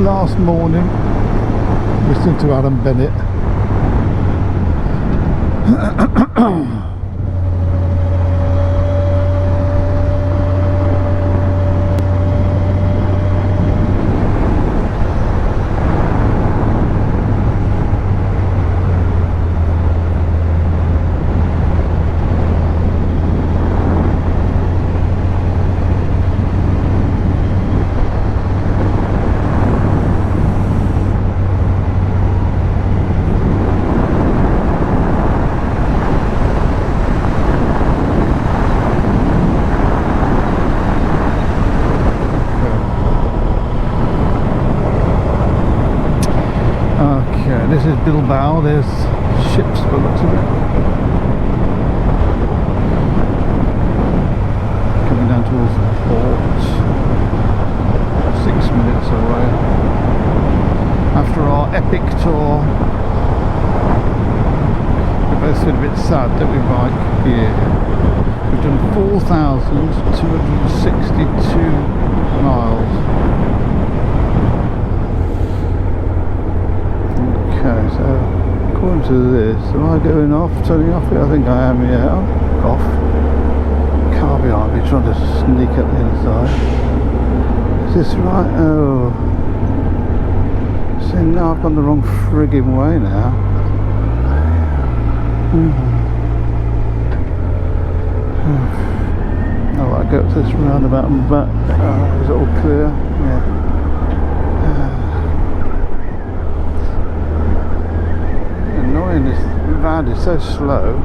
last morning listening to Adam Bennett. This is Bilbao, there's ships by the looks of it. Coming down towards the port, 6 minutes away. After our epic tour, we both feel a bit sad that we bike here. We've done 4,262 miles. Okay, so according to this, am I going off, turning off here? I think I am, yeah. Off. Car behind me trying to sneak up the inside. Is this right? Oh. See, now I've gone the wrong frigging way now. Oh, I go up to this roundabout and back. Is it all clear? Yeah. This van is so slow.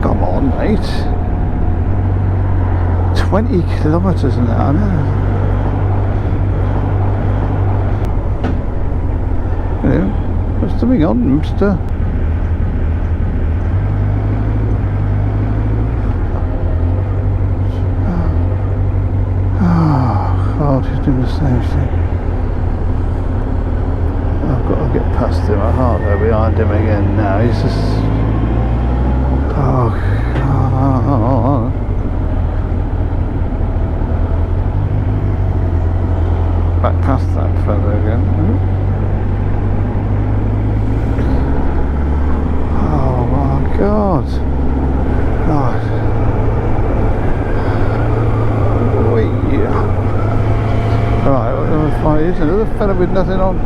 Come on, mate. 20 kilometres an hour. What's something on, Mr. He's doing the same thing. I've got to get past him. I can't go behind him again now. He's just... oh, God. Back past that fella again. Oh my God. Right. Right, what number 5 is? Another fella with nothing on.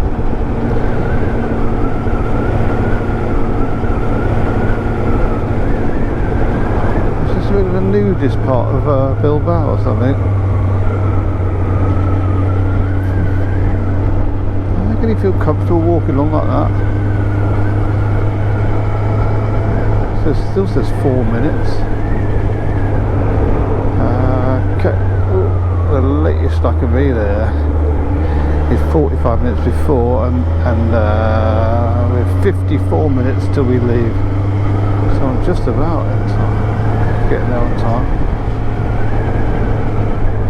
Is this a bit of a nudist part of Bilbao or something? I think he feel comfortable walking along like that. So it still says 4 minutes. Okay. The latest I can be there is 45 minutes before, and we're 54 minutes till we leave, so I'm just about it, getting there on time.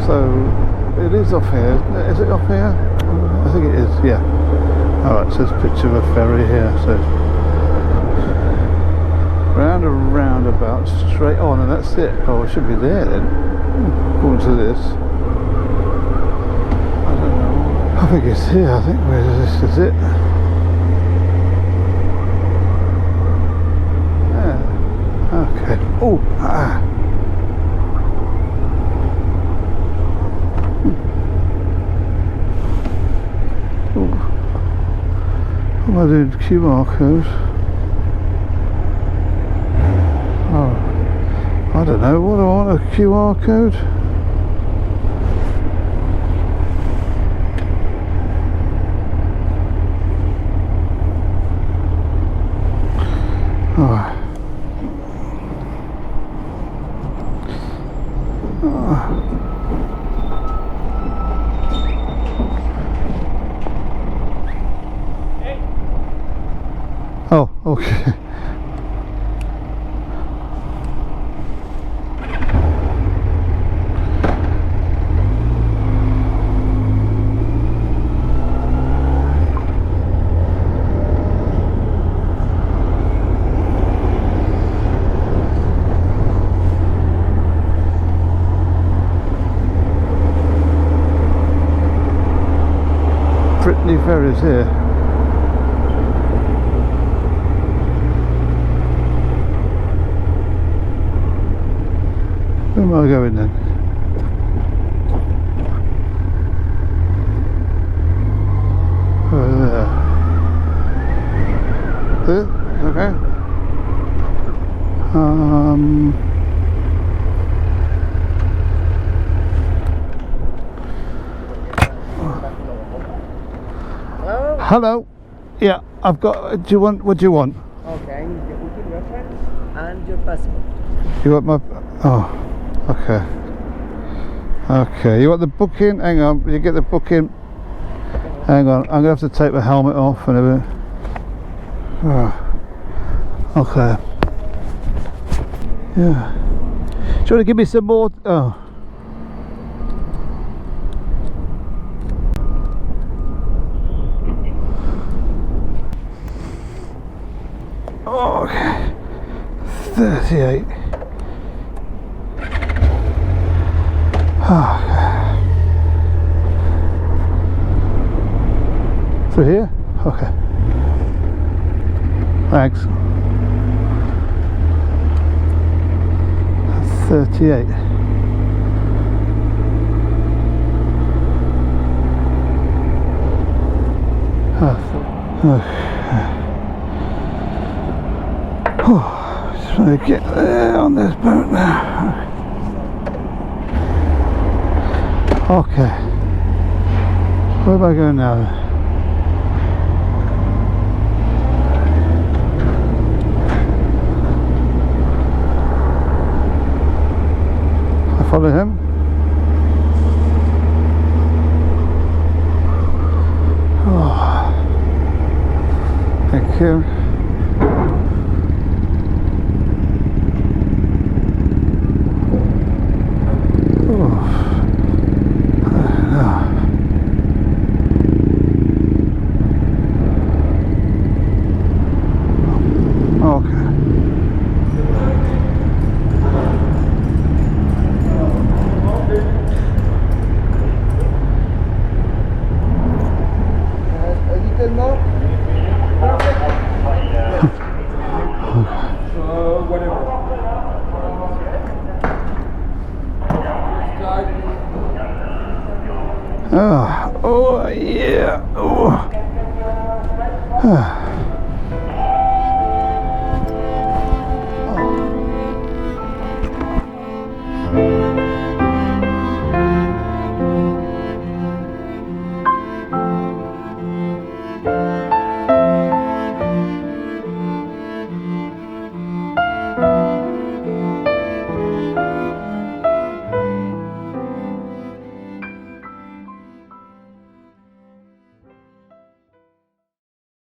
So it is off here, isn't it? Is it off here? I think it is, yeah. Alright, so there's a picture of a ferry here, so round a roundabout straight on, and that's it. Oh, we should be there then, according to this. I think it's here, I think. Where is this? Is it? Yeah. Okay. Oh! What am I doing? QR codes? Oh. I don't know. What do I want? A QR code? Oh, okay. ferries here. Where am I going then? There. Okay. Hello. Yeah, I've got. Do you want? What do you want? Okay, your booking reference and your passport. You want my? Oh, okay. Okay. You want the booking? Hang on. You get the booking. Hang on. I'm gonna have to take the helmet off and everything. Oh. Okay. Yeah. Do you want to give me some more? Oh. Oh, okay. 38. Oh, okay. Through here? Okay. Thanks. 38. Just want to get there on this boat now. Okay. Where am I going now? I follow him. Oh. Thank you. Oh yeah. Oh.